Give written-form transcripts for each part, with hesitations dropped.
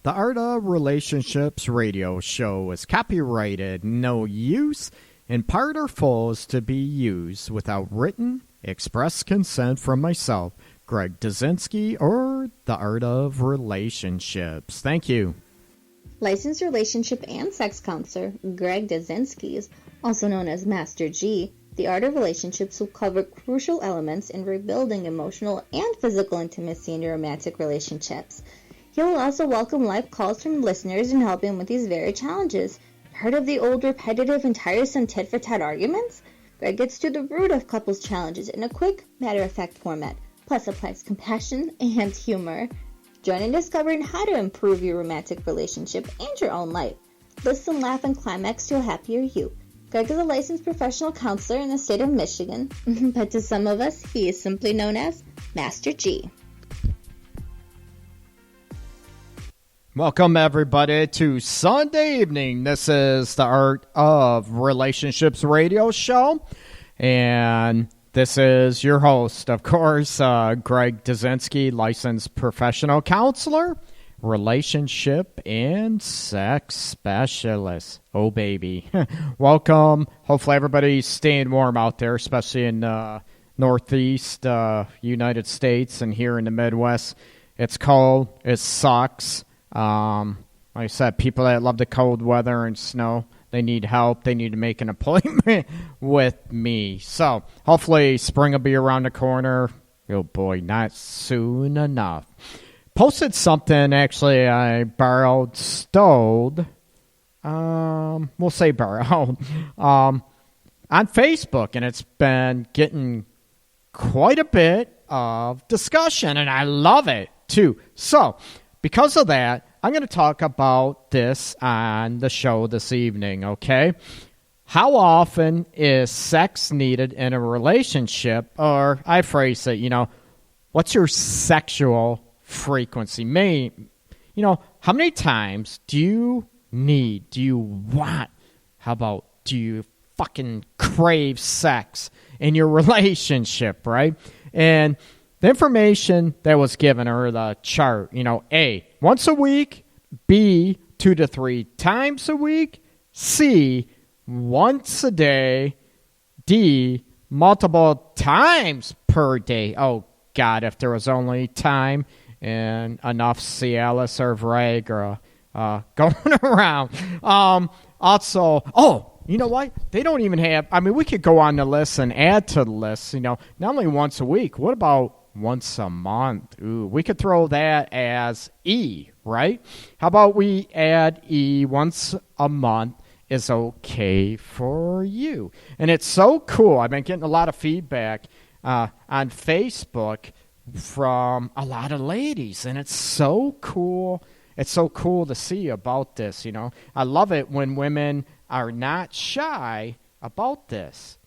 The Art of Relationships radio show is copyrighted, no use, and part or full is to be used without written, express consent from myself, Greg Dazinski, or The Art of Relationships. Thank you. Licensed relationship and sex counselor Greg Dazinski, also known as Master G, The Art of Relationships will cover crucial elements in rebuilding emotional and physical intimacy in your romantic relationships. He will also welcome live calls from listeners and help him with these very challenges. Heard of the old repetitive and tiresome tit-for-tat arguments? Greg gets to the root of couples' challenges in a quick, matter-of-fact format, plus applies compassion and humor. Join in discovering how to improve your romantic relationship and your own life. Listen, laugh, and climax to a happier you. Greg is a licensed professional counselor in the state of Michigan, but to some of us, he is simply known as Master G. Welcome, everybody, to Sunday evening. This is the Art of Relationships radio show, and this is your host, of course, Greg Dazinski, licensed professional counselor, relationship, and sex specialist. Oh, baby. Welcome. Hopefully everybody's staying warm out there, especially in Northeast United States and here in the Midwest. It's cold. It sucks. Like I said, people that love the cold weather and snow, they need help. They need to make an appointment with me. So hopefully spring will be around the corner. Oh boy, not soon enough. Posted something, actually, I stole, we'll say borrowed, on Facebook, and it's been getting quite a bit of discussion, and I love it, too. So, because of that, I'm going to talk about this on the show this evening, okay? How often is sex needed in a relationship? Or, I phrase it, what's your sexual frequency? How many times do you want, how about do you fucking crave sex in your relationship, right? And the information that was given, or the chart, A, once a week, B, 2 to 3 times a week, C, once a day, D, multiple times per day. Oh, God, if there was only time and enough Cialis or Viagra going around. Also, you know what? They don't even have, we could go on the list and add to the list, not only once a week. What about once a month? Ooh, we could throw that as E, right? How about we add E, once a month is okay for you? And it's so cool. I've been getting a lot of feedback on Facebook from a lot of ladies, and it's so cool. It's so cool to see about this, I love it when women are not shy about this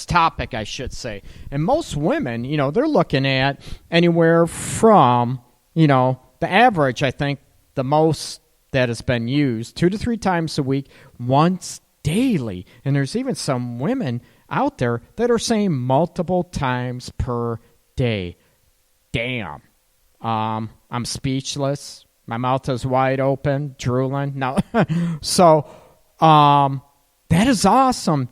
topic, I should say. And most women, they're looking at anywhere from, the average, I think, the most that has been used, 2 to 3 times a week, once daily. And there's even some women out there that are saying multiple times per day. Damn. I'm speechless. My mouth is wide open, drooling. No. So, that is awesome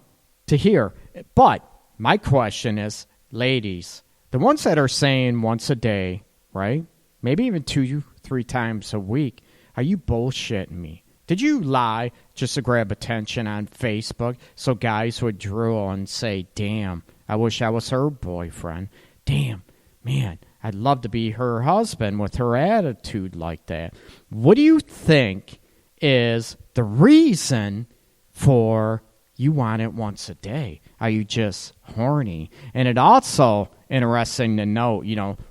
to hear. But my question is, ladies, the ones that are saying once a day, right? Maybe even 2, 3 times a week, are you bullshitting me? Did you lie just to grab attention on Facebook so guys would drool and say, damn, I wish I was her boyfriend. Damn, man, I'd love to be her husband with her attitude like that. What do you think is the reason for you want it once a day? Are you just horny? And it also interesting to note,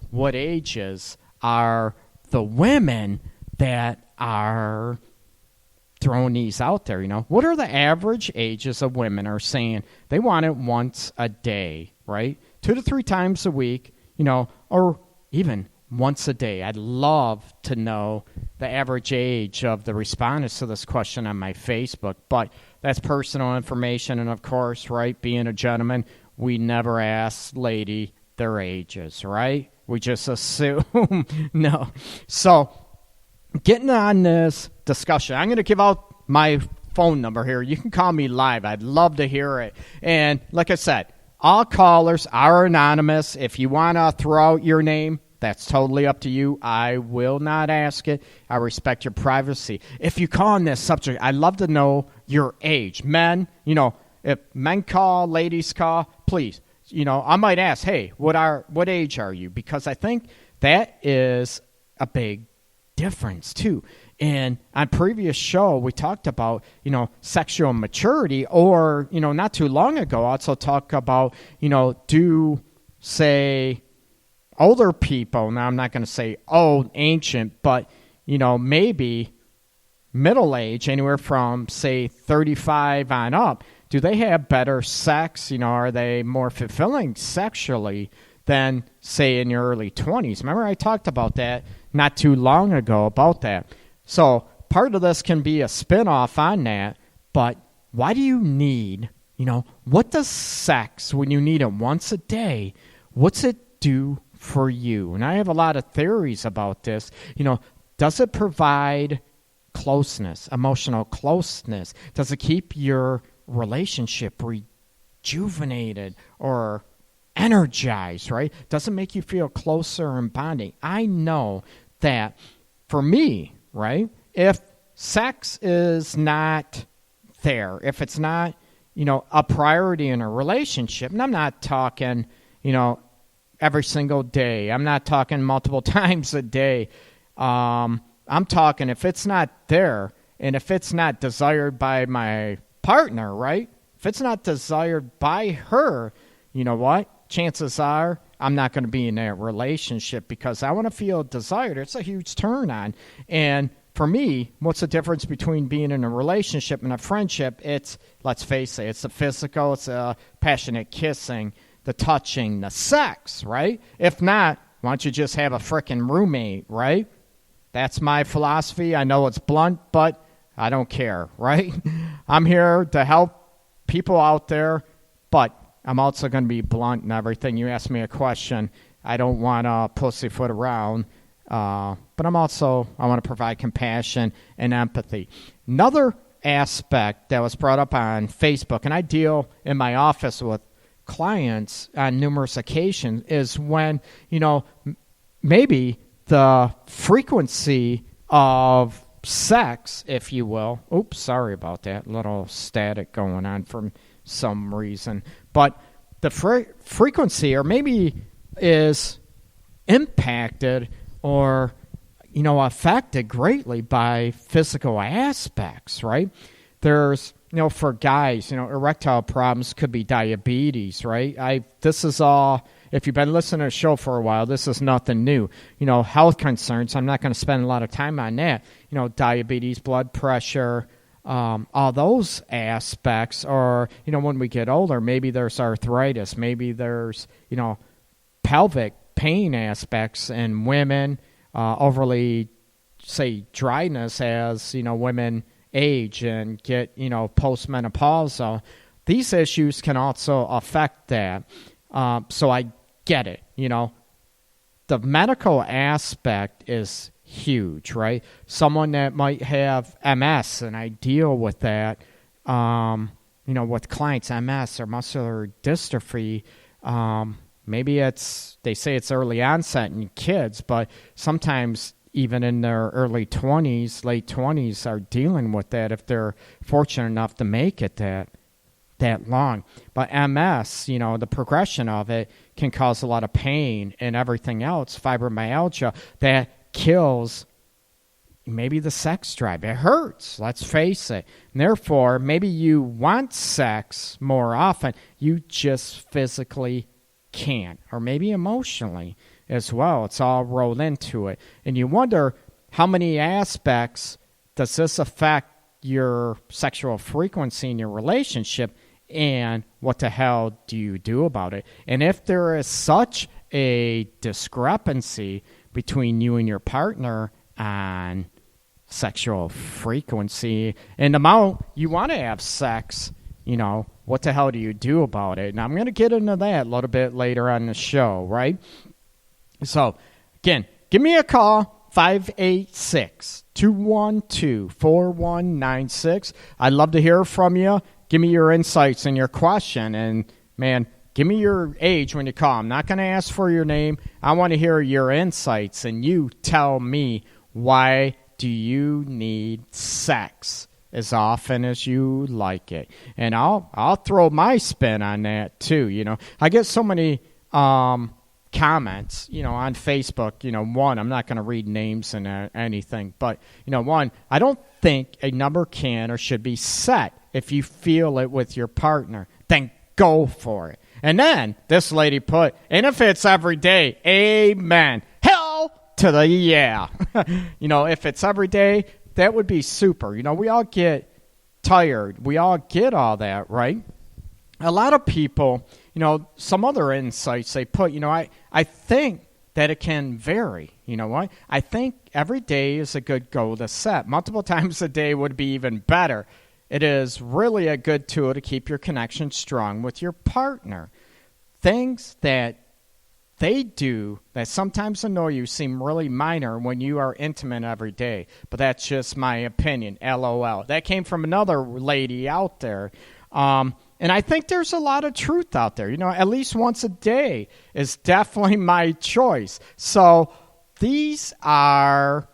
what ages are the women that are throwing these out there, What are the average ages of women are saying they want it once a day, right? 2 to 3 times a week, or even once a day. I'd love to know the average age of the respondents to this question on my Facebook, but that's personal information, and of course, right, being a gentleman, we never ask lady their ages, right? We just assume. No. So, getting on this discussion, I'm going to give out my phone number here. You can call me live. I'd love to hear it. And like I said, all callers are anonymous. If you want to throw out your name, that's totally up to you. I will not ask it. I respect your privacy. If you call on this subject, I'd love to know your age. Men, if men call, ladies call, please. I might ask, hey, what age are you? Because I think that is a big difference too. And on previous show, we talked about, sexual maturity, or, not too long ago, also talk about, say, older people, now I'm not going to say old, ancient, but, maybe middle age, anywhere from, say, 35 on up, do they have better sex? Are they more fulfilling sexually than, say, in your early 20s? Remember, I talked about that not too long ago about that. So part of this can be a spin-off on that, but why do you need, what does sex, when you need it once a day, what's it do for you? And I have a lot of theories about this. Does it provide closeness, emotional closeness? Does it keep your relationship rejuvenated or energized, right? Does it make you feel closer and bonding? I know that for me, right, if sex is not there, if it's not, a priority in a relationship, and I'm not talking, every single day, I'm not talking multiple times a day, I'm talking if it's not there, and if it's not desired by my partner, right, if it's not desired by her, you know what? Chances are I'm not going to be in that relationship because I want to feel desired. It's a huge turn on. And for me, what's the difference between being in a relationship and a friendship? It's, let's face it, it's the physical, it's the passionate kissing, the touching, the sex, right? If not, why don't you just have a frickin' roommate, right? That's my philosophy. I know it's blunt, but I don't care, right? I'm here to help people out there, but I'm also going to be blunt in everything. You ask me a question, I don't want to pussyfoot around, but I want to provide compassion and empathy. Another aspect that was brought up on Facebook, and I deal in my office with clients on numerous occasions, is when, maybe the frequency of sex, if you will. Oops, sorry about that. Little static going on for some reason. But the frequency, or maybe is impacted or, affected greatly by physical aspects, right? There's, for guys, erectile problems could be diabetes, right? This is all, if you've been listening to the show for a while, this is nothing new. Health concerns, I'm not going to spend a lot of time on that. Diabetes, blood pressure, all those aspects. Or, when we get older, maybe there's arthritis, maybe there's, pelvic pain aspects in women, overly, say, dryness as, women age and get, postmenopausal. These issues can also affect that. So I get it. The medical aspect is huge, right? Someone that might have MS, and I deal with that, with clients, MS or muscular dystrophy. Maybe they say it's early onset in kids, but sometimes even in their early 20s, late 20s are dealing with that if they're fortunate enough to make it that long. But MS, the progression of it can cause a lot of pain and everything else, fibromyalgia, that kills maybe the sex drive. It hurts, let's face it. And therefore, maybe you want sex more often, you just physically can't, or maybe emotionally as well. It's all rolled into it. And you wonder how many aspects does this affect your sexual frequency in your relationship, and what the hell do you do about it? And if there is such a discrepancy between you and your partner on sexual frequency and the amount you want to have sex, what the hell do you do about it? And I'm going to get into that a little bit later on the show, right? So, again, give me a call, 586-212-4196. I'd love to hear from you. Give me your insights and your question. And, man, give me your age when you call. I'm not going to ask for your name. I want to hear your insights, and you tell me, why do you need sex as often as you like it? And I'll throw my spin on that too. I get so many comments, on Facebook. One, I'm not going to read names and anything, but one, I don't think a number can or should be set. If you feel it with your partner, then go for it. And then this lady put, and if it's every day, amen. Hell to the yeah. If it's every day, that would be super. We all get tired. We all get all that, right? A lot of people, some other insights they put, I think that it can vary. You know what? I think every day is a good goal to set. Multiple times a day would be even better. It is really a good tool to keep your connection strong with your partner. Things that they do that sometimes annoy you seem really minor when you are intimate every day. But that's just my opinion. LOL. That came from another lady out there. And I think there's a lot of truth out there. At least once a day is definitely my choice. So these are,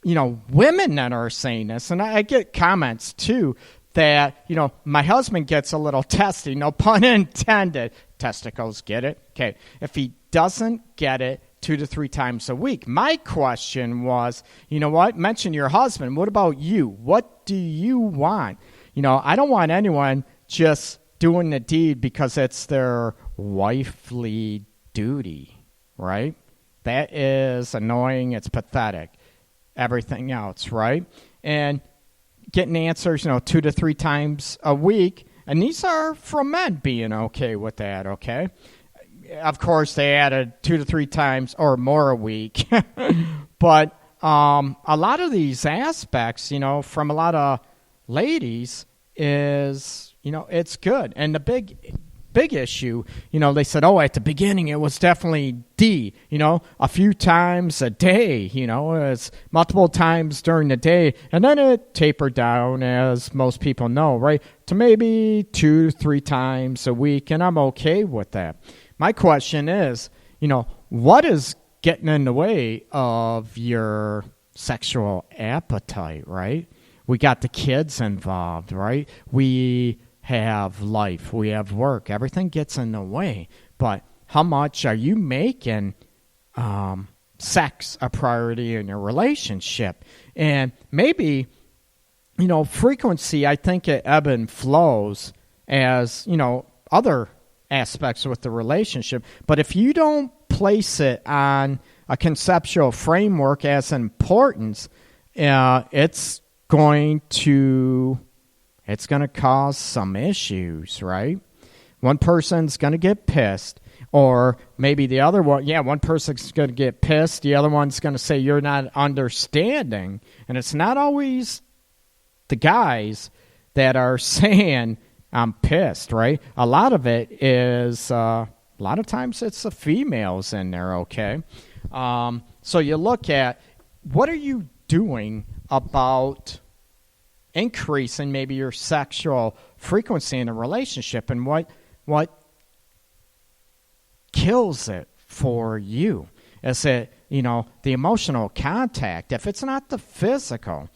women that are saying this. And I get comments, too, that, my husband gets a little testy. No pun intended. Testicles, get it? Okay. If he doesn't get it 2 to 3 times a week. My question was, what? Mention your husband. What about you? What do you want? I don't want anyone just doing the deed because it's their wifely duty, right? That is annoying. It's pathetic. Everything else, right? And getting answers, 2 to 3 times a week. And these are from men being okay with that, okay? Of course, they added 2 to 3 times or more a week. But a lot of these aspects, from a lot of ladies is, it's good. And the big issue, they said, at the beginning it was definitely D, a few times a day, it's multiple times during the day. And then it tapered down, as most people know, right, to maybe 2 to 3 times a week. And I'm okay with that. My question is, what is getting in the way of your sexual appetite, right? We got the kids involved, right? We have life, we have work, everything gets in the way. But how much are you making sex a priority in your relationship? And maybe, frequency, I think it ebb and flows as, other aspects with the relationship. But if you don't place it on a conceptual framework as importance, it's going to cause some issues, right? One person's going to get pissed, or maybe the other one, one person's going to get pissed, the other one's going to say you're not understanding. And it's not always the guys that are saying I'm pissed, right? A lot of it is, a lot of times it's the females in there, okay? So you look at, what are you doing about increasing maybe your sexual frequency in a relationship, and what kills it for you? Is it, the emotional contact? If it's not the physical,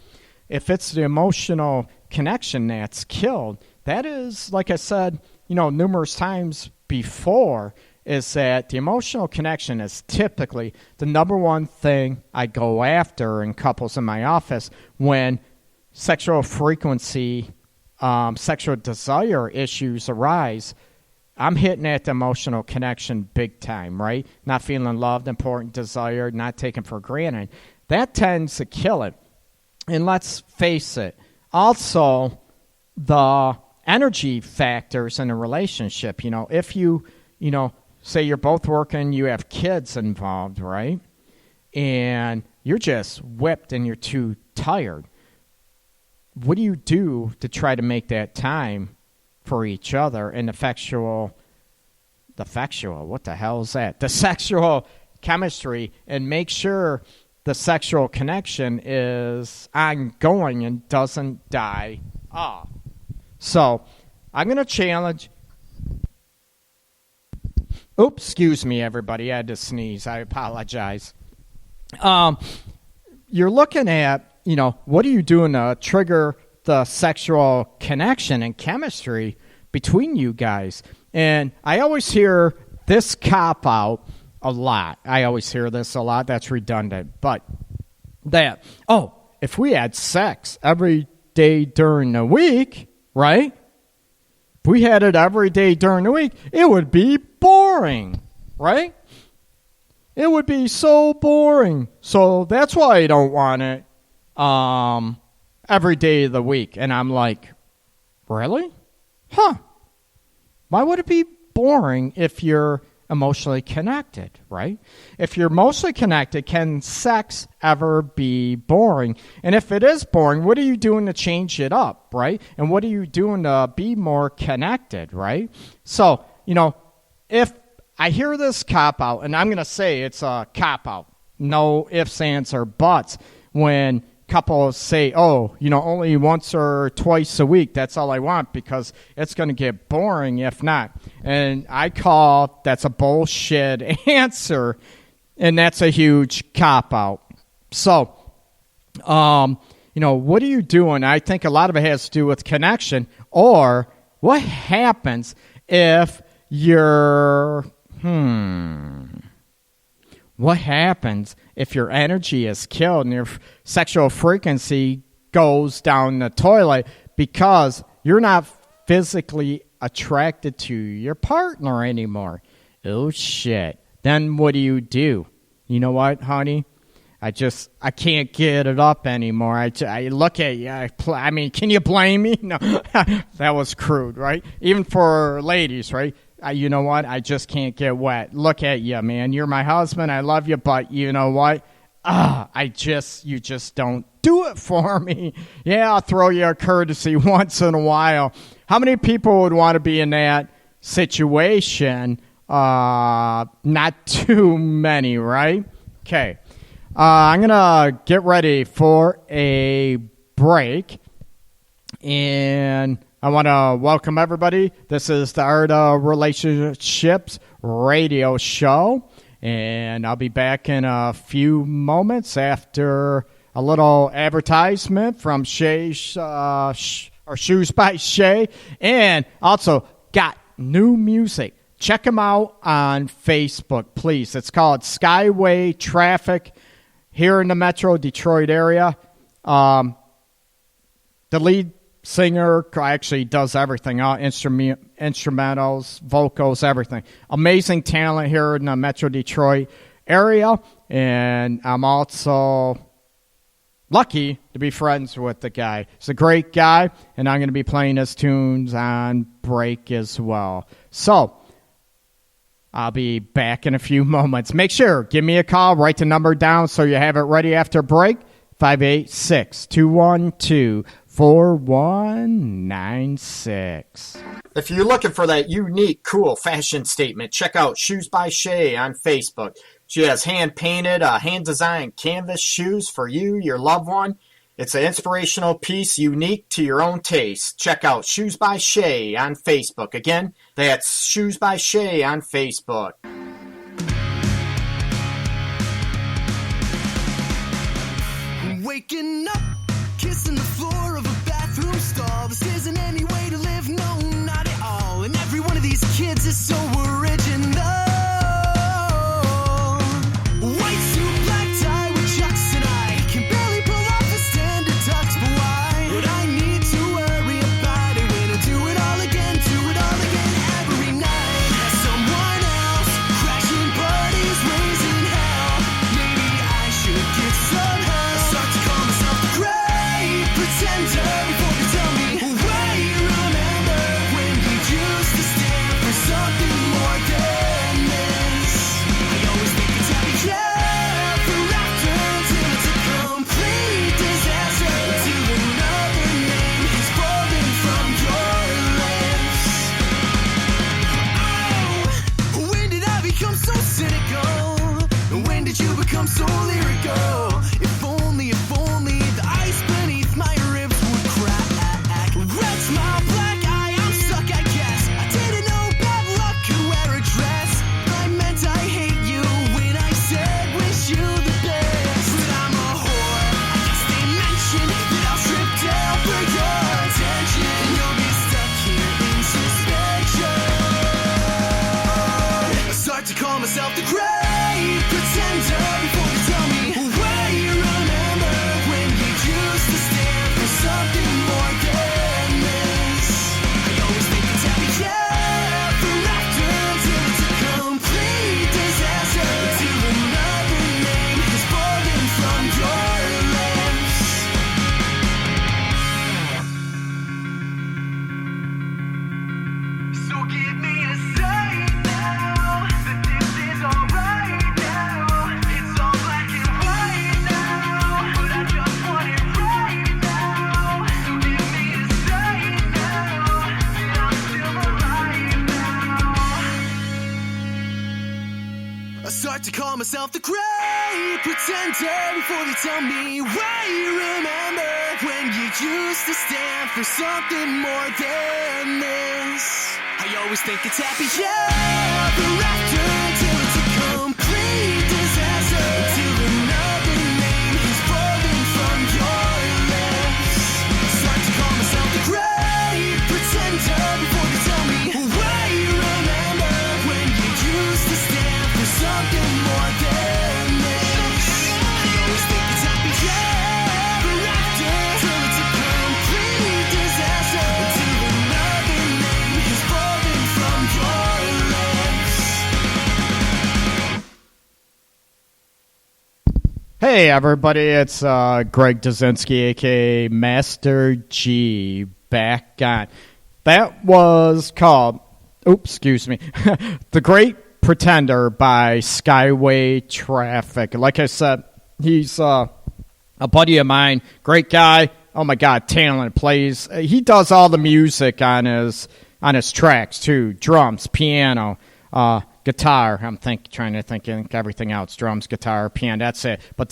if it's the emotional connection that's killed, that is, like I said, numerous times before, is that the emotional connection is typically the number one thing I go after in couples in my office when sexual frequency, sexual desire issues arise. I'm hitting at the emotional connection big time, right? Not feeling loved, important, desired, not taken for granted. That tends to kill it. And let's face it, also the energy factors in a relationship. If you, say you're both working, you have kids involved, right? And you're just whipped and you're too tired. What do you do to try to make that time for each other and the sexual chemistry, and make sure the sexual connection is ongoing and doesn't die off. So I'm going to challenge. Oops, excuse me, everybody. I had to sneeze. I apologize. You're looking at, what are you doing to trigger the sexual connection and chemistry between you guys? And I always hear this cop-out a lot. I always hear this a lot. That's redundant. But if we had sex every day during the week, right? If we had it every day during the week, it would be boring, right? It would be so boring. So that's why I don't want it every day of the week. And I'm like, really? Huh. Why would it be boring if you're emotionally connected, right? If you're emotionally connected, can sex ever be boring? And if it is boring, what are you doing to change it up, right? And what are you doing to be more connected, right? So, if I hear this cop-out, and I'm going to say it's a cop-out, no ifs, ands, or buts, when couples say, only once or twice a week, that's all I want, because it's going to get boring if not. And I call that's a bullshit answer, and that's a huge cop-out. So, what are you doing? I think a lot of it has to do with connection, or what happens if you're, what happens if your energy is killed and your sexual frequency goes down the toilet because you're not physically attracted to your partner anymore? Oh, shit. Then what do? You know what, honey? I can't get it up anymore. I look at you. I mean, can you blame me? No, that was crude, right? Even for ladies, right? You know what? I just can't get wet. Look at you, man. You're my husband. I love you, but you know what? You just don't do it for me. Yeah, I'll throw you a courtesy once in a while. How many people would want to be in that situation? Not too many, right? Okay. I'm going to get ready for a break, and I want to welcome everybody. This is the Art of Relationships radio show, and I'll be back in a few moments after a little advertisement from Shea, or Shoes by Shea, and also got new music. Check them out on Facebook, please. It's called Skyway Traffic here in the Metro Detroit area. The lead singer actually does everything, instrumentals, vocals, everything. Amazing talent here in the Metro Detroit area, and I'm also lucky to be friends with the guy. He's a great guy, and I'm going to be playing his tunes on break as well. So I'll be back in a few moments. Make sure, give me a call, write the number down so you have it ready after break, 586-212-4196. If you're looking for that unique, cool fashion statement, check out Shoes by Shea on Facebook. She has hand-painted, hand-designed canvas shoes for you, your loved one. It's an inspirational piece unique to your own taste. Check out Shoes by Shea on Facebook. Again, that's Shoes by Shea on Facebook. Waking up, kissing the floor of a bathroom stall. This isn't any way to live, no, not at all. And every one of these kids is so original. White suit, black tie with chucks, and I can barely pull off a standard tux. But why would I need to worry about it when I do it all again every night? As someone else, crashing parties, raising hell. Maybe I should get some help. I start to call myself the I start to call myself the great pretender before they tell me why you remember when you used to stand for something more than this. I always think it's happy ever after until it's a complete disaster, until another name is falling from your lips. I start to call myself the great pretender before they tell me why you remember when you used to stand for something more than this. I always think it's happy ever after till it's a complete disaster, until another name is falling from your lips. Hey everybody, it's Greg Dazinski, aka Master G, back on. That was called, The Great Pretender by Skyway Traffic. Like I said, he's a buddy of mine, great guy. Oh my God, talent, plays. He does all the music on his tracks too, drums, piano, guitar. I'm trying to think everything else. Drums, guitar, piano. That's it. But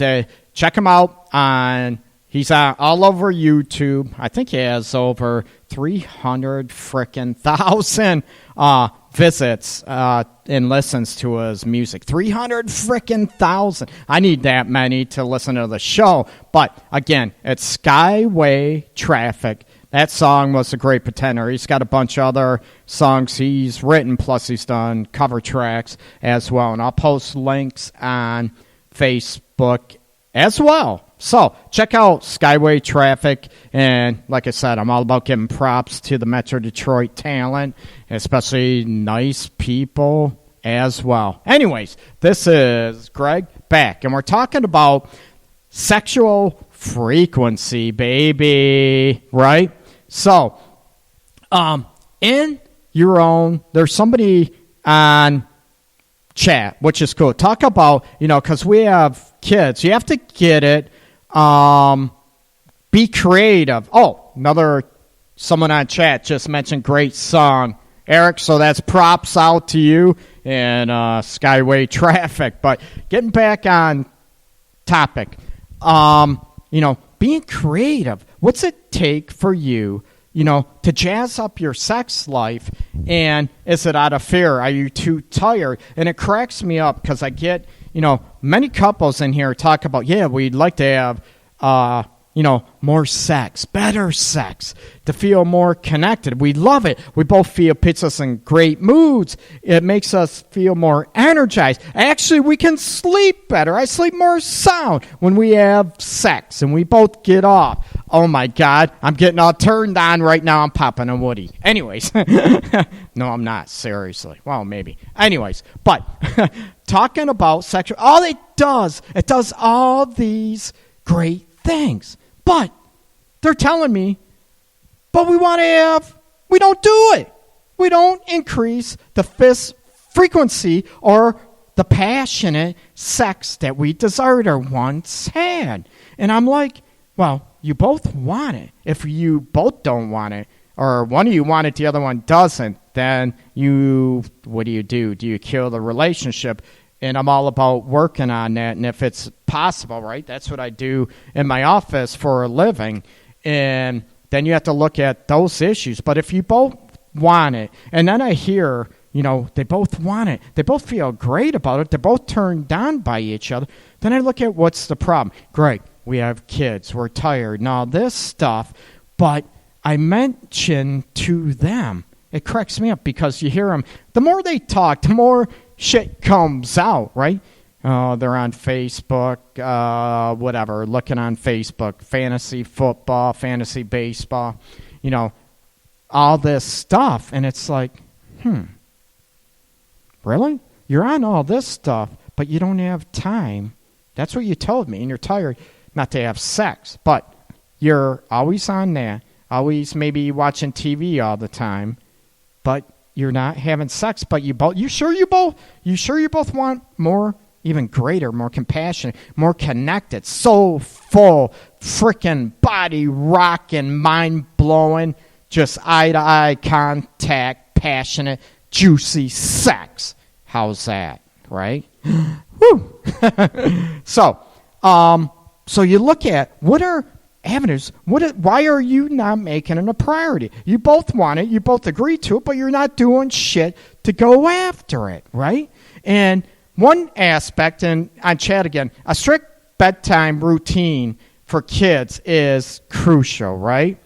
check him out on. He's all over YouTube. I think he has over 300,000 visits and listens to his music. 300,000. I need that many to listen to the show. But again, it's Skyway Traffic. That song was a great pretender. He's got a bunch of other songs he's written, plus he's done cover tracks as well. And I'll post links on Facebook as well. So check out Skyway Traffic. And like I said, I'm all about giving props to the Metro Detroit talent, especially nice people as well. Anyways, this is Greg back, and we're talking about sexual frequency, baby, right? So, in your own, there's somebody on chat, which is cool. Talk about, because we have kids, you have to get it, be creative. Oh, someone on chat just mentioned great song, Eric, so that's props out to you and Skyway Traffic. But getting back on topic, being creative. What's it take for you, to jazz up your sex life? And is it out of fear? Are you too tired? And it cracks me up because I get, many couples in here talk about, we'd like to have, more sex, better sex, to feel more connected. We love it. We both feel it puts us in great moods. It makes us feel more energized. Actually, we can sleep better. I sleep more sound when we have sex and we both get off. Oh my God, I'm getting all turned on right now. I'm popping a Woody. Anyways, no, I'm not. Seriously. Well, maybe. Anyways, but talking about sexual, all it does all these great things. But they're telling me, but we don't do it. We don't increase the frequency or the passionate sex that we desired or once had. And I'm like, well, you both want it. If you both don't want it, or one of you want it, the other one doesn't, then what do? Do you kill the relationship? And I'm all about working on that. And if it's possible, right, that's what I do in my office for a living. And then you have to look at those issues. But if you both want it, and then I hear, they both want it, they both feel great about it, they're both turned on by each other, then I look at what's the problem. Great, we have kids, we're tired, and all this stuff. But I mention to them, it cracks me up because you hear them, the more they talk, the more shit comes out, right? They're on Facebook, whatever, looking on Facebook, fantasy football, fantasy baseball, all this stuff. And it's like, really? You're on all this stuff, but you don't have time. That's what you told me, and you're tired not to have sex. But you're always on that, always maybe watching TV all the time, but you're not having sex. But you sure you both want more, even greater, more compassionate, more connected, so full, freaking body rocking, mind blowing, just eye to eye contact, passionate, juicy sex. How's that, right? Woo! So you look at what are avenues. Why are you not making it a priority? You both want it. You both agree to it, but you're not doing shit to go after it, right? And one aspect, and on chat again, a strict bedtime routine for kids is crucial, right?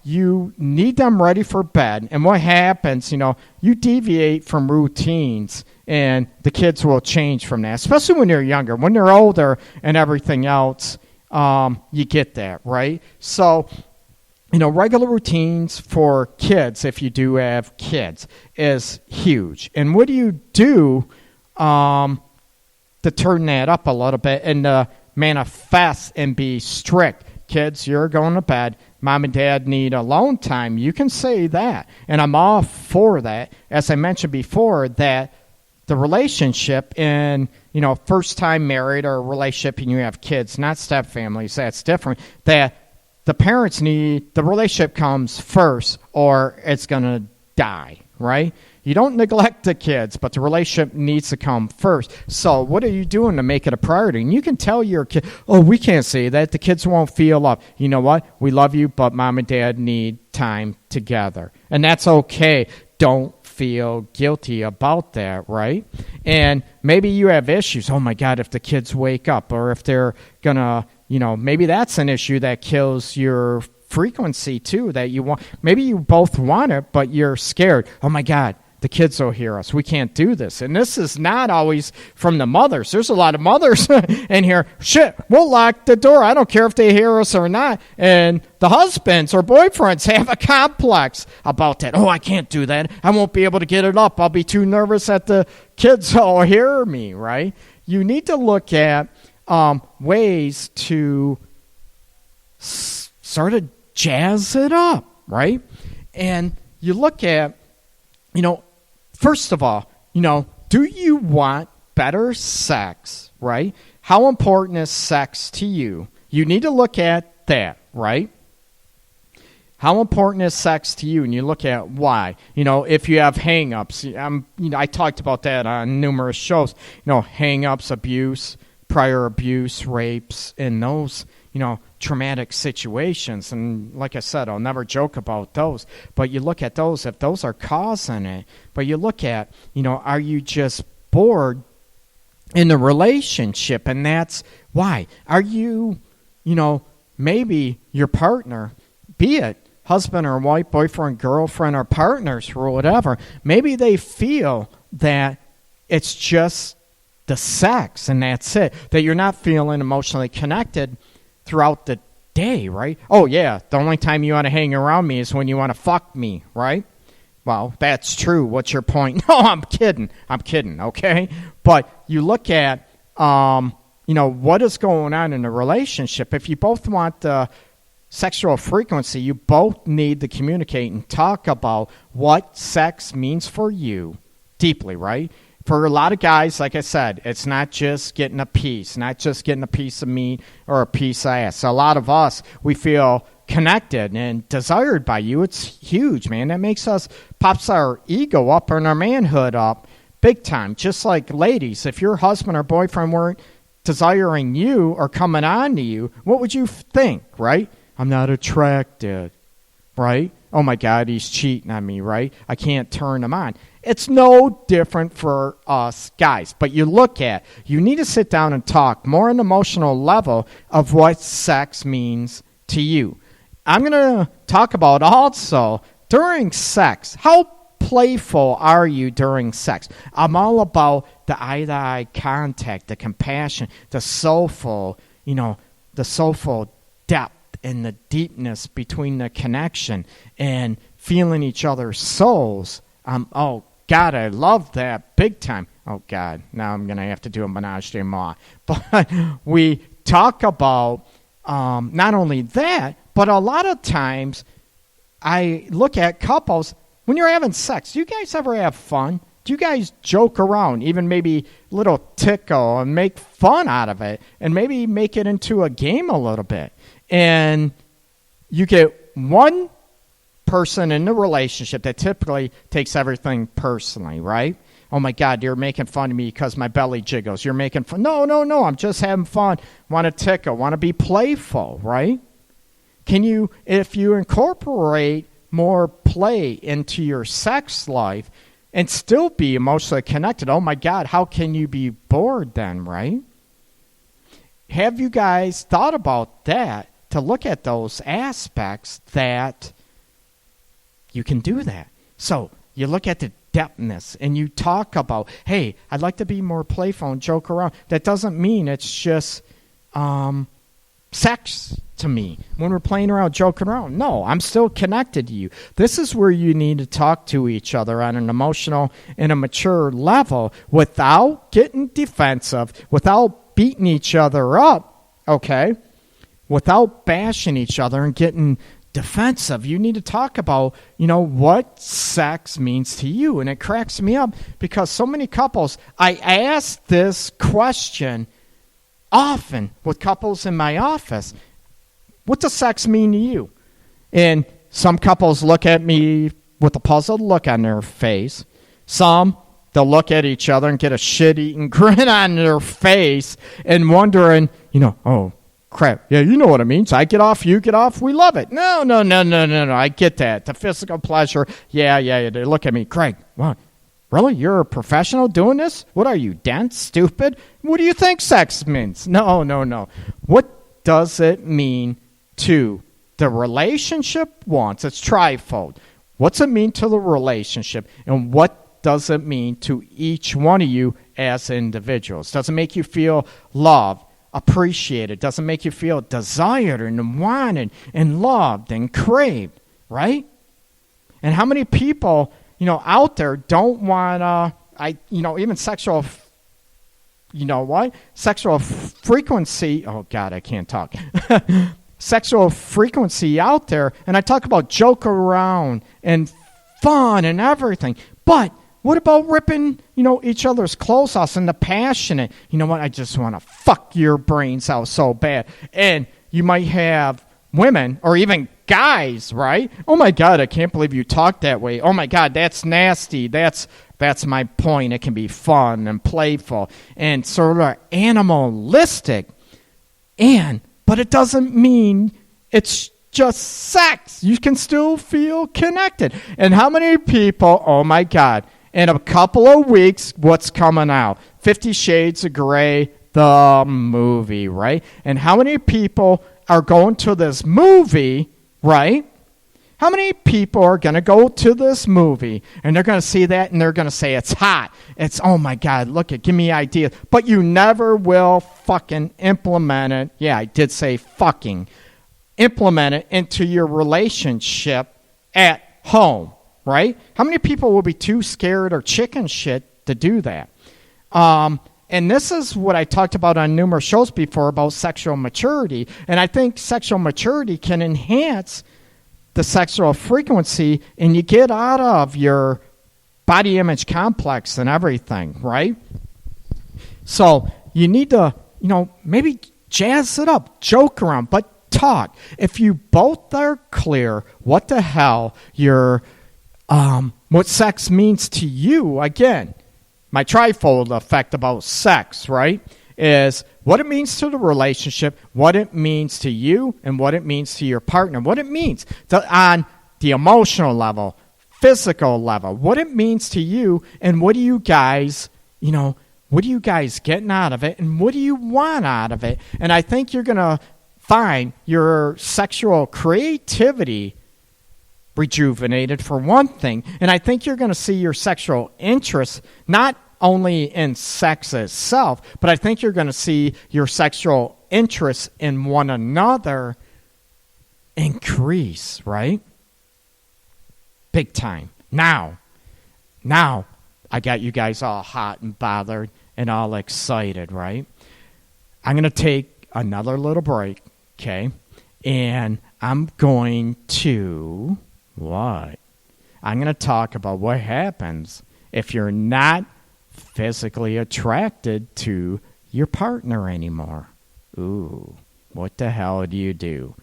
You need them ready for bed. And what happens, you deviate from routines and the kids will change from that, especially when they're younger. When they're older and everything else, you get that, right? So, regular routines for kids, if you do have kids, is huge. And what do you do to turn that up a little bit and manifest and be strict? Kids, you're going to bed. Mom and Dad need alone time. You can say that. And I'm all for that. As I mentioned before, that the relationship in, first time married or relationship and you have kids, not step families, that's different, that the parents need, the relationship comes first or it's going to die, right? You don't neglect the kids, but the relationship needs to come first. So what are you doing to make it a priority? And you can tell your kid, we can't say that. The kids won't feel loved. You know what? We love you, but Mom and Dad need time together. And that's okay. Don't feel guilty about that, right? And maybe you have issues. Oh, my God, if the kids wake up or if they're going to, maybe that's an issue that kills your frequency too that you want. Maybe you both want it, but you're scared. Oh, my God. The kids will hear us. We can't do this. And this is not always from the mothers. There's a lot of mothers in here. Shit, we'll lock the door. I don't care if they hear us or not. And the husbands or boyfriends have a complex about that. Oh, I can't do that. I won't be able to get it up. I'll be too nervous that the kids will hear me, right? You need to look at ways to sort of jazz it up, right? And you look at, first of all, do you want better sex, right? How important is sex to you? You need to look at that, right? How important is sex to you? And you look at why. If you have hang-ups, I talked about that on numerous shows. Hang-ups, abuse, prior abuse, rapes, and those, traumatic situations. And like I said, I'll never joke about those. But you look at those, if those are causing it. But you look at, are you just bored in the relationship? And that's why. Are you, maybe your partner, be it husband or wife, boyfriend, girlfriend, or partners or whatever, maybe they feel that it's just the sex and that's it, that you're not feeling emotionally connected throughout the day, right? Oh, yeah, the only time you want to hang around me is when you want to fuck me, right? Well, that's true. What's your point? No, I'm kidding, okay? But you look at, what is going on in a relationship. If you both want the sexual frequency, you both need to communicate and talk about what sex means for you deeply, right? For a lot of guys, like I said, it's not just getting a piece, not just getting a piece of meat or a piece of ass. A lot of us, we feel connected and desired by you. It's huge, man. That makes us, pops our ego up and our manhood up big time. Just like ladies, if your husband or boyfriend weren't desiring you or coming on to you, what would you think, right? I'm not attracted, right? Oh, my God, he's cheating on me, right? I can't turn him on. It's no different for us guys. But you need to sit down and talk more on an emotional level of what sex means to you. I'm going to talk about also during sex. How playful are you during sex? I'm all about the eye-to-eye contact, the compassion, the soulful depth and the deepness between the connection and feeling each other's souls. Oh, God, I love that big time. Oh, God, now I'm going to have to do a menage a trois. But we talk about not only that, but a lot of times I look at couples, when you're having sex, do you guys ever have fun? Do you guys joke around, even maybe a little tickle and make fun out of it and maybe make it into a game a little bit? And you get one person in the relationship that typically takes everything personally, right? Oh, my God, you're making fun of me because my belly jiggles. You're making fun. No, I'm just having fun. Want to tickle, want to be playful, right? Can you, if you incorporate more play into your sex life and still be emotionally connected, oh, my God, how can you be bored then, right? Have you guys thought about that, to look at those aspects that you can do that? So you look at the depthness and you talk about, hey, I'd like to be more playful and joke around. That doesn't mean it's just sex to me when we're playing around, joking around. No, I'm still connected to you. This is where you need to talk to each other on an emotional and a mature level without getting defensive, without beating each other up, okay? Without bashing each other and getting defensive. You need to talk about, what sex means to you. And it cracks me up because so many couples, I ask this question often with couples in my office. What does sex mean to you? And some couples look at me with a puzzled look on their face. Some, they'll look at each other and get a shit-eating grin on their face and wondering, oh, crap. Yeah, you know what it means. I get off, you get off, we love it. No. I get that. The physical pleasure. Yeah. They look at me, Greg, what? Really? You're a professional doing this? What are you, dense, stupid? What do you think sex means? No. What does it mean to the relationship once? It's trifold. What's it mean to the relationship? And what does it mean to each one of you as individuals? Does it make you feel loved, appreciated? Does it make you feel desired and wanted and loved and craved, right? And how many people out there don't want even sexual, sexual frequency, oh God, I can't talk. Sexual frequency out there, and I talk about joke around and fun and everything, but what about ripping, each other's clothes off and the passionate, I just want to fuck your brains out so bad. And you might have women or even guys, right? Oh my God, I can't believe you talk that way. Oh my God, that's nasty. That's my point. It can be fun and playful and sort of animalistic. But it doesn't mean it's just sex. You can still feel connected. And how many people, oh my God, in a couple of weeks, what's coming out? 50 Shades of Grey, the movie, right? And how many people are going to this movie, right? How many people are going to go to this movie and they're going to see that and they're going to say it's hot. It's, oh my God, look it, give me ideas. But you never will fucking implement it. Yeah, I did say fucking. Implement it into your relationship at home, right? How many people will be too scared or chicken shit to do that? And this is what I talked about on numerous shows before about sexual maturity. And I think sexual maturity can enhance the sexual frequency, and you get out of your body image complex and everything, right? So you need to, maybe jazz it up, joke around, but talk. If you both are clear what the hell your what sex means to you, again, my trifold effect about sex, right, is what it means to the relationship, what it means to you, and what it means to your partner. What it means on the emotional level, physical level, what it means to you, and what do you guys, what are you guys getting out of it, and what do you want out of it? And I think you're going to find your sexual creativity rejuvenated for one thing, and I think you're going to see your sexual interest not only in sex itself, but I think you're going to see your sexual interest in one another increase, right? Big time. Now, I got you guys all hot and bothered and all excited, right? I'm going to take another little break, okay? And I'm going to... What? I'm going to talk about what happens if you're not physically attracted to your partner anymore. Ooh, what the hell do you do?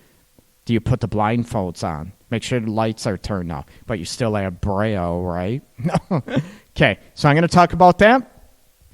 Do you put the blindfolds on? Make sure the lights are turned off, but you still have Braille, right? Okay, so I'm going to talk about that.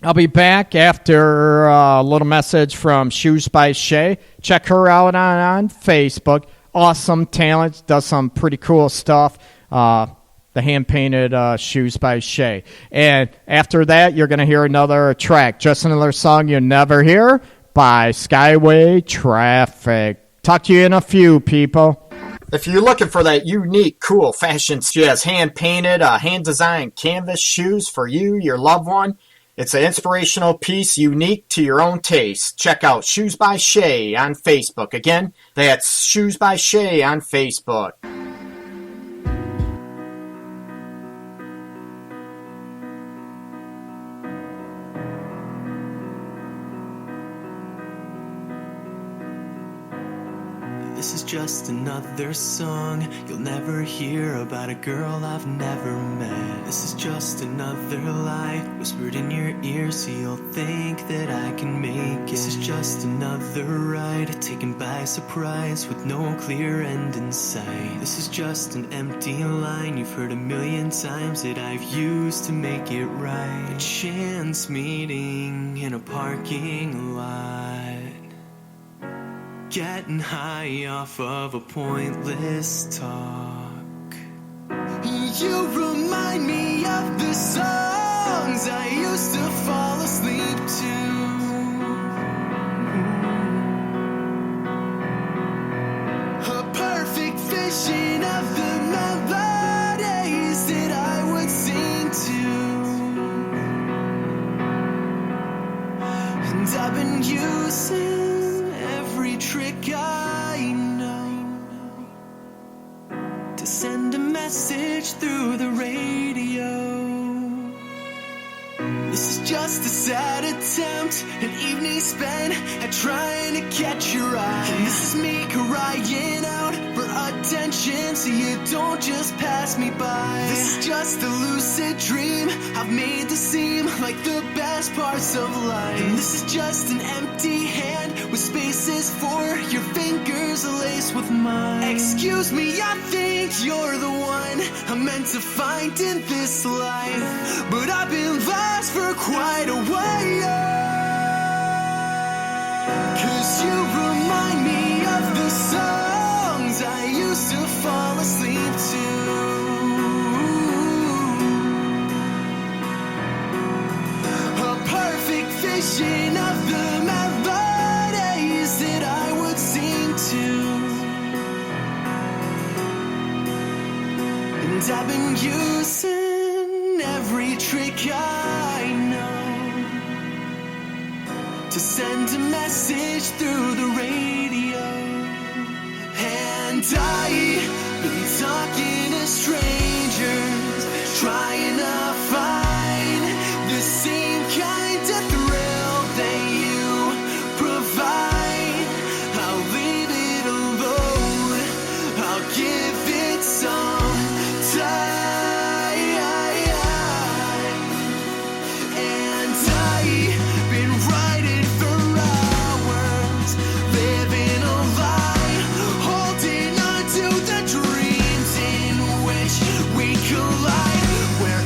I'll be back after a little message from Shoes by Shea. Check her out on Facebook. Awesome talent, does some pretty cool stuff. The hand-painted shoes by Shea. And after that, you're going to hear another track, just another song you'll never hear, by Skyway Traffic. Talk to you in a few, people. If you're looking for that unique, cool fashion, she has hand-painted, hand-designed canvas shoes for you, your loved one. It's an inspirational piece unique to your own taste. Check out Shoes by Shea on Facebook. Again, that's Shoes by Shea on Facebook. This is just another song you'll never hear about a girl I've never met. This is just another lie whispered in your ear so you'll think that I can make it. This is just another ride taken by surprise with no clear end in sight. This is just an empty line you've heard a million times that I've used to make it right. A chance meeting in a parking lot, getting high off of a pointless talk. You remind me of the songs I used to fall asleep to. A perfect vision of the melodies that I would sing to. And I've been using every trick I know to send a message through the radio. This is just a sad attempt, an evening spent at trying to catch your eye. And this is me crying out for attention so you don't just pass me by. This is just a lucid dream I've made to seem like the best parts of life. And this is just an empty hand with spaces for your fingers laced with mine. Excuse me, I think you're the one I'm meant to find in this life, but I've been lost for quite a while. 'Cause you remind me of the songs I used to fall asleep to. A perfect vision of the melodies that I would sing to. And I've been using every trick I know to send a message through the radio. And I've been talking to strangers, trying to find the same kind of thrill that you provide. I'll leave it alone, I'll give it some time. And I've been writing for hours, living a lie, holding on to the dreams in which we collide, where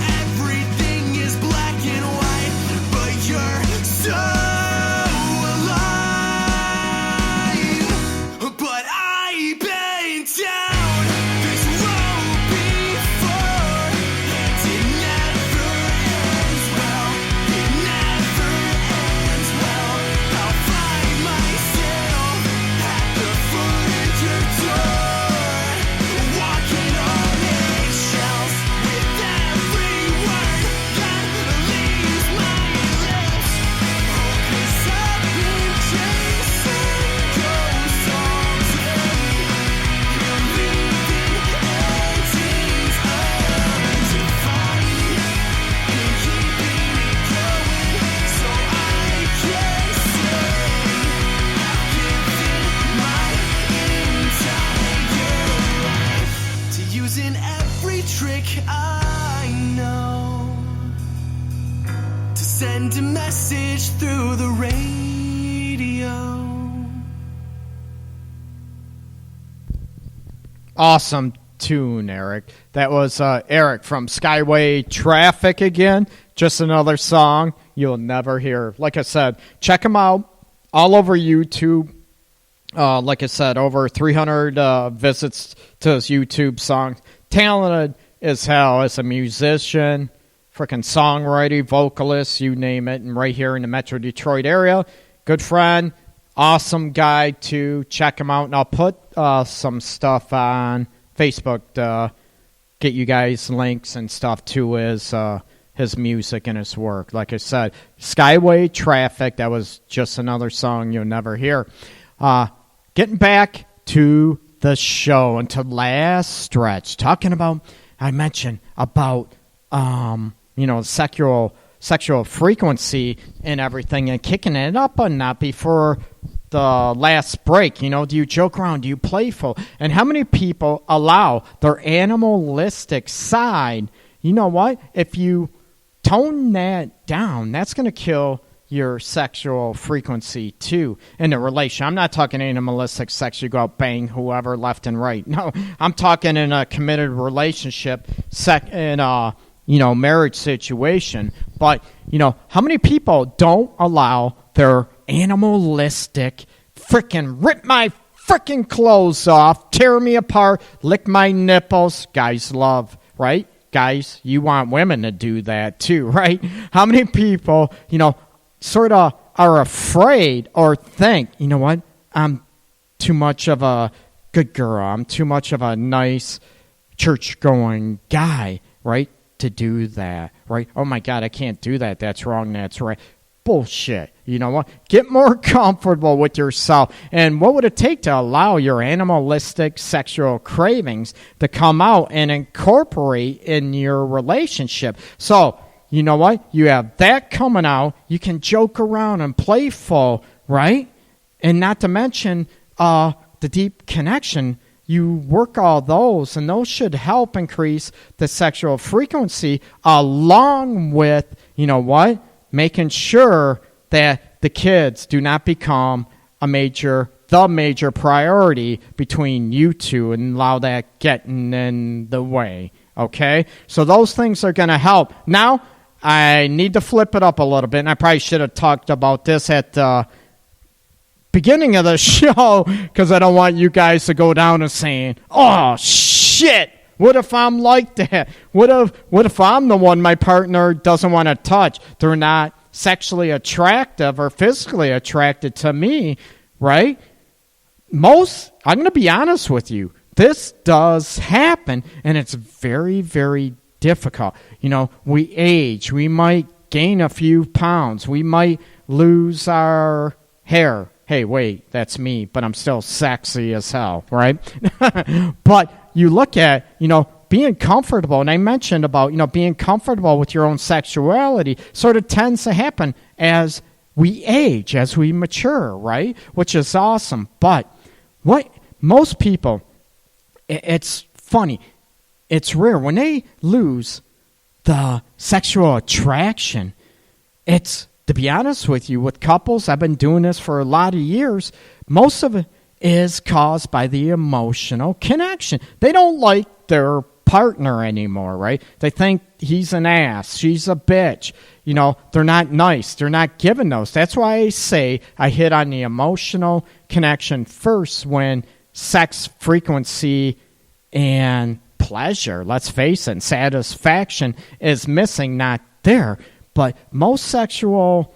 Awesome tune, Eric. That was Eric from Skyway Traffic again. Just another song you'll never hear. Like I said, check him out all over YouTube. Like I said, over 300 visits to his YouTube songs. Talented as hell as a musician, freaking songwriter, vocalist, you name it. And right here in the Metro Detroit area. Good friend. Awesome guy, too. Check him out. And I'll put some stuff on Facebook to get you guys links and stuff to his music and his work. Like I said, Skyway Traffic, that was just another song you'll never hear. Getting back to the show and to last stretch, talking about, I mentioned about, sexual frequency and everything and kicking it up a notch before the last break. Do you joke around? Do you playful? And how many people allow their animalistic side? You know what? If you tone that down, that's going to kill your sexual frequency too in a relation. I'm not talking animalistic sex. You go out bang whoever left and right. No, I'm talking in a committed relationship, in a marriage situation. But how many people don't allow their animalistic freaking rip my freaking clothes off, tear me apart, lick my nipples? Guys love, right? Guys, you want women to do that too, right? How many people, sort of are afraid or think, you know what, I'm too much of a good girl, I'm too much of a nice church-going guy, right, to do that, right? Oh my God, I can't do that, that's wrong, that's right. Bullshit. You know what? Get more comfortable with yourself. And what would it take to allow your animalistic sexual cravings to come out and incorporate in your relationship? So, you know what? You have that coming out. You can joke around and playful, right? And not to mention the deep connection. You work all those, and those should help increase the sexual frequency along with, making sure that the kids do not become the major priority between you two and allow that getting in the way, okay? So those things are going to help. Now, I need to flip it up a little bit, and I probably should have talked about this at the beginning of the show because I don't want you guys to go down and saying, oh, shit, what if I'm like that? What if I'm the one my partner doesn't want to touch? They're not sexually attractive or physically attracted to me, right? I'm going to be honest with you, this does happen, and it's very, very difficult. We age. We might gain a few pounds. We might lose our hair. Hey, wait, that's me, but I'm still sexy as hell, right? But you look at, being comfortable, and I mentioned about, being comfortable with your own sexuality sort of tends to happen as we age, as we mature, right? Which is awesome. But most people, it's funny, it's rare. When they lose the sexual attraction, to be honest with you, with couples, I've been doing this for a lot of years, most of it is caused by the emotional connection. They don't like their partner anymore, right? They think he's an ass, she's a bitch. They're not nice. They're not giving those. That's why I say I hit on the emotional connection first when sex frequency and pleasure, let's face it, and satisfaction is missing, not there. But most sexual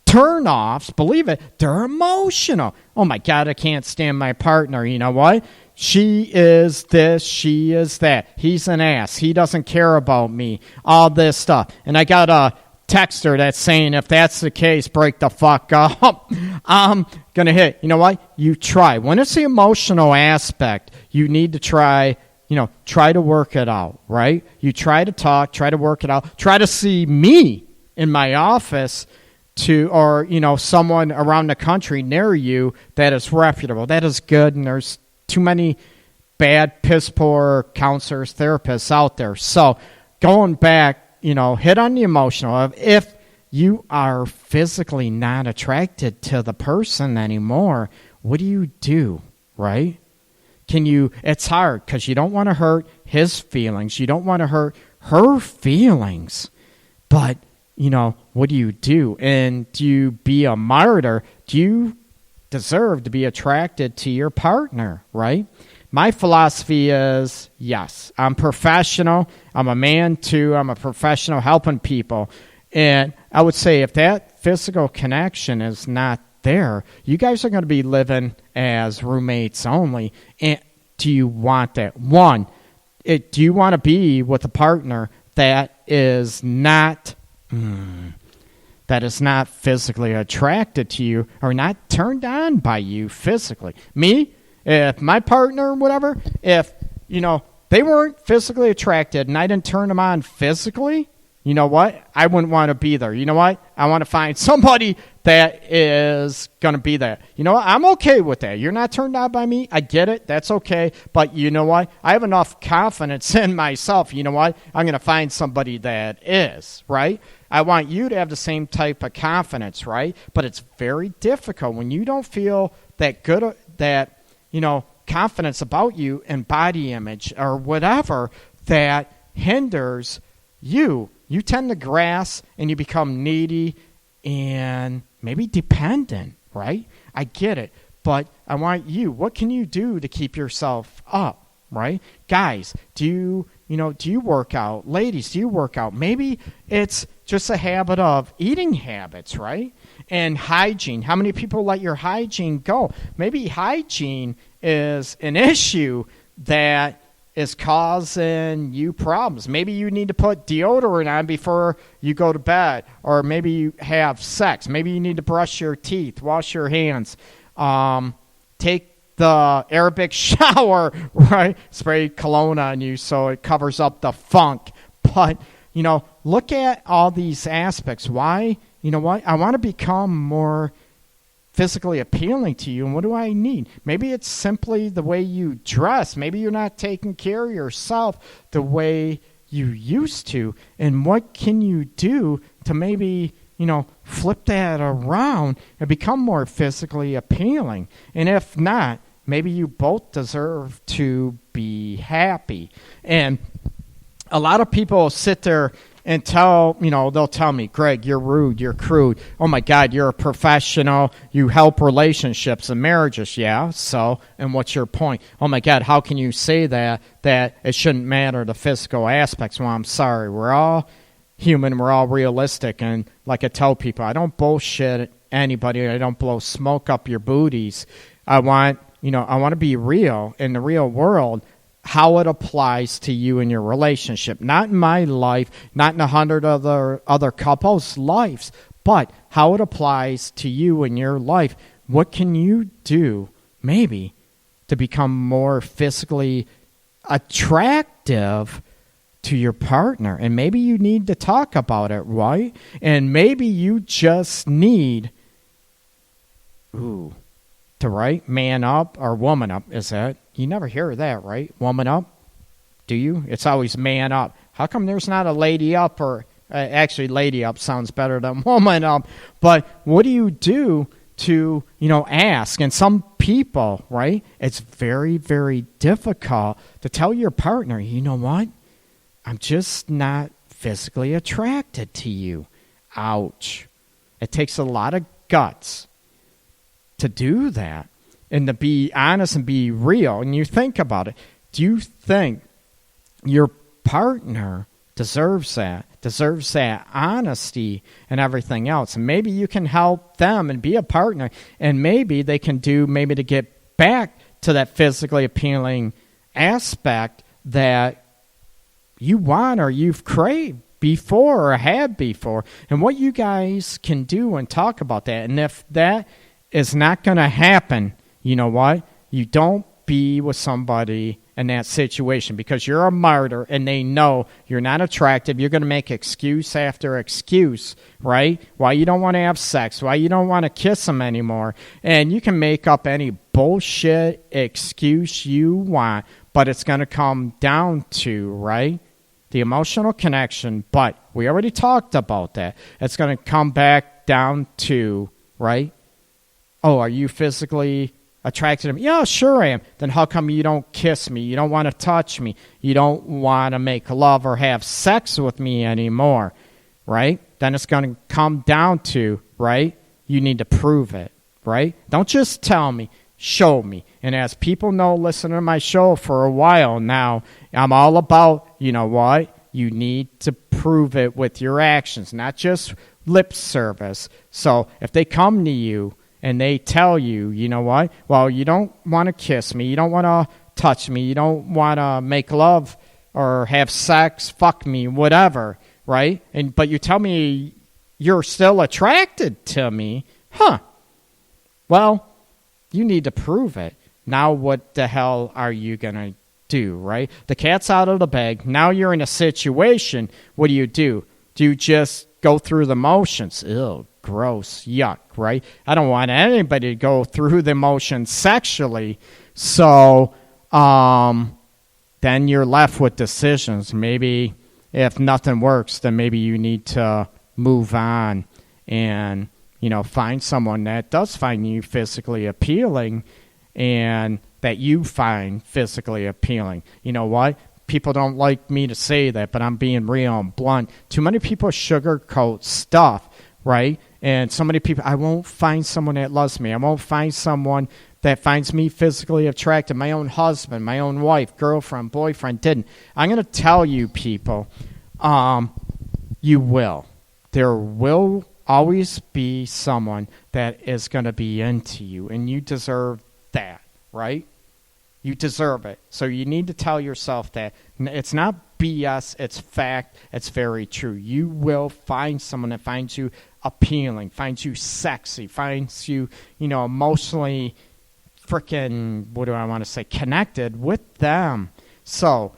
turn-offs, believe it, they're emotional. Oh, my God, I can't stand my partner. You know what? She is this, she is that. He's an ass. He doesn't care about me. All this stuff. And I got a texter that's saying, if that's the case, break the fuck up. I'm going to hit. You know what? You try. When it's the emotional aspect, you need to try to work it out, right? You try to talk, try to work it out, try to see me in my office or someone around the country near you that is reputable, that is good, and there's too many bad, piss-poor counselors, therapists out there. So going back, hit on the emotional. If you are physically not attracted to the person anymore, what do you do, right? it's hard because you don't want to hurt his feelings. You don't want to hurt her feelings. But, what do you do? And do you be a martyr? Do you deserve to be attracted to your partner, right? My philosophy is, yes, I'm professional. I'm a man, too. I'm a professional helping people. And I would say if that physical connection is not there, you guys are going to be living as roommates only. And do you want that? One, do you want to be with a partner that is not physically attracted to you or not turned on by you physically? Me, if my partner, whatever, if, they weren't physically attracted and I didn't turn them on physically, you know what? I wouldn't want to be there. You know what? I want to find somebody that is going to be there. You know what? I'm okay with that. You're not turned on by me. I get it. That's okay. But you know what? I have enough confidence in myself. You know what? I'm going to find somebody that is, right? I want you to have the same type of confidence, right? But it's very difficult when you don't feel that good, that, confidence about you and body image or whatever that hinders you. You tend to grasp and you become needy and maybe dependent, right? I get it. But I want you, what can you do to keep yourself up, right? Guys, do you work out? Ladies, do you work out? Maybe it's just a habit of eating habits, right? And hygiene. How many people let your hygiene go? Maybe hygiene is an issue that is causing you problems. Maybe you need to put deodorant on before you go to bed, or maybe you have sex. Maybe you need to brush your teeth, wash your hands, take the Arabic shower, right? Spray cologne on you so it covers up the funk. But, look at all these aspects. Why? You know what? I want to become more physically appealing to you, and what do I need? Maybe it's simply the way you dress. Maybe you're not taking care of yourself the way you used to, and what can you do to maybe, flip that around and become more physically appealing? And if not, maybe you both deserve to be happy. And a lot of people sit there and they'll tell me, Greg, you're rude, you're crude. Oh, my God, you're a professional. You help relationships and marriages. Yeah, so, and what's your point? Oh, my God, how can you say that it shouldn't matter the physical aspects? Well, I'm sorry. We're all human. We're all realistic. And like I tell people, I don't bullshit anybody. I don't blow smoke up your booties. I want to be real in the real world. How it applies to you in your relationship. Not in my life, not in 100 other couples' lives, but how it applies to you in your life. What can you do, maybe, to become more physically attractive to your partner? And maybe you need to talk about it, right? And maybe you just need, to man up or woman up, is that? You never hear that, right? Woman up? Do you? It's always man up. How come there's not a lady up? Or actually, lady up sounds better than woman up. But what do you do to, ask? And some people, right, it's very, very difficult to tell your partner, you know what? I'm just not physically attracted to you. Ouch. It takes a lot of guts to do that. And to be honest and be real. And you think about it. Do you think your partner deserves that? Deserves that honesty and everything else? And maybe you can help them and be a partner. And maybe they can do to get back to that physically appealing aspect that you want or you've craved before or had before. And what you guys can do and talk about that. And if that is not going to happen, you know what? You don't be with somebody in that situation because you're a martyr and they know you're not attractive. You're going to make excuse after excuse, right? Why you don't want to have sex, why you don't want to kiss them anymore. And you can make up any bullshit excuse you want, but it's going to come down to, right, the emotional connection. But we already talked about that. It's going to come back down to, right, oh, are you physically attracted to me? Yeah, sure I am. Then how come you don't kiss me? You don't want to touch me. You don't want to make love or have sex with me anymore, right? Then it's going to come down to, right, you need to prove it, right? Don't just tell me, show me. And as people know, listen to my show for a while now, I'm all about, you know what? You need to prove it with your actions, not just lip service. So if they come to you and they tell you, you know what? Well, you don't want to kiss me. You don't want to touch me. You don't want to make love or have sex, fuck me, whatever, right? But you tell me you're still attracted to me, huh? Well, you need to prove it. Now what the hell are you going to do, right? The cat's out of the bag. Now you're in a situation. What do? Do you just go through the motions? Ew, gross, yuck, right? I don't want anybody to go through the motions sexually. So then you're left with decisions. Maybe if nothing works, then maybe you need to move on and, you know, find someone that does find you physically appealing and that you find physically appealing. You know what? People don't like me to say that, but I'm being real and blunt. Too many people sugarcoat stuff, right? And so many people, I won't find someone that loves me. I won't find someone that finds me physically attractive. My own husband, my own wife, girlfriend, boyfriend didn't. I'm going to tell you people, you will. There will always be someone that is going to be into you, and you deserve that, right? You deserve it. So you need to tell yourself that. It's not BS, it's fact, it's very true. You will find someone that finds you appealing, finds you sexy, finds you, you know, emotionally freaking, what do I want to say, connected with them. So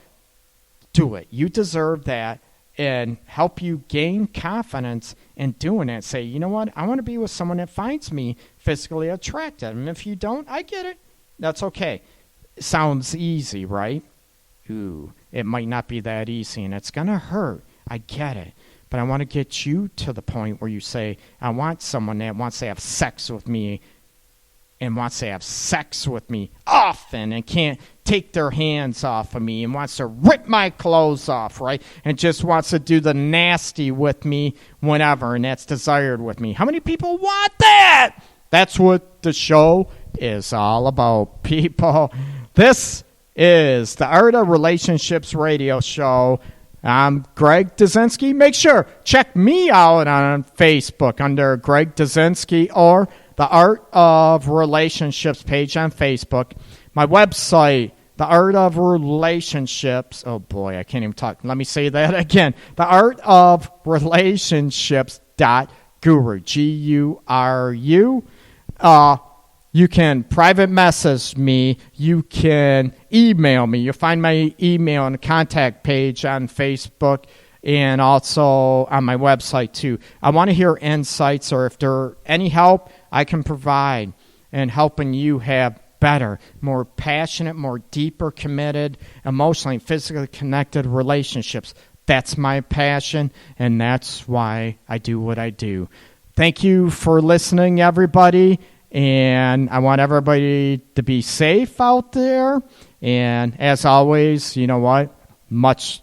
do it. You deserve that. And help you gain confidence in doing it. Say, you know what? I want to be with someone that finds me physically attractive. And if you don't, I get it. That's okay. Sounds easy, right? Ooh, it might not be that easy, and it's going to hurt. I get it. But I want to get you to the point where you say, I want someone that wants to have sex with me and wants to have sex with me often and can't take their hands off of me and wants to rip my clothes off, right? And just wants to do the nasty with me whenever, and that's desired with me. How many people want that? That's what the show is all about, people. This is the Art of Relationships radio show. I'm Greg Dazinski. Make sure, check me out on Facebook under Greg Dazinski or the Art of Relationships page on Facebook. My website, The Art of Relationships. Oh, boy, I can't even talk. Let me say that again. The Art of Relationships.guru, Guru. You can private message me. You can email me. You'll find my email on the contact page on Facebook and also on my website, too. I want to hear insights, or if there are any help I can provide in helping you have better, more passionate, more deeper, committed, emotionally, physically connected relationships. That's my passion, and that's why I do what I do. Thank you for listening, everybody, and I want everybody to be safe out there. And as always, you know what? Much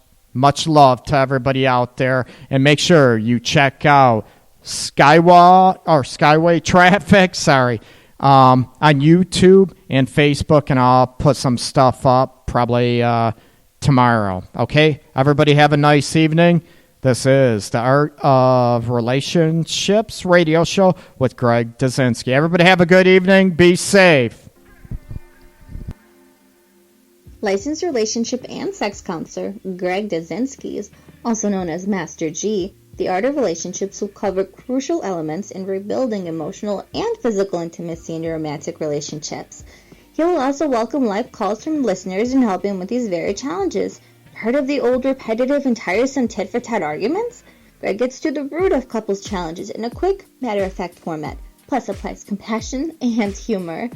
love to everybody out there, and make sure you check out Skyway Traffic, on YouTube and Facebook, and I'll put some stuff up probably tomorrow. Okay? Everybody have a nice evening. This is the Art of Relationships radio show with Greg Dazinski. Everybody have a good evening. Be safe. Licensed relationship and sex counselor Greg Dazinski, also known as Master G, The Art of Relationships will cover crucial elements in rebuilding emotional and physical intimacy in your romantic relationships. He will also welcome live calls from listeners and help him with these very challenges. Heard of the old repetitive and tiresome tit-for-tat arguments? Greg gets to the root of couples' challenges in a quick, matter-of-fact format, plus applies compassion and humor.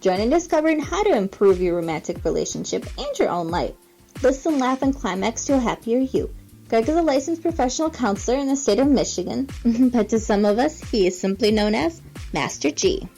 Join in discovering how to improve your romantic relationship and your own life. Listen, laugh, and climax to a happier you. Greg is a licensed professional counselor in the state of Michigan, but to some of us, he is simply known as Master G.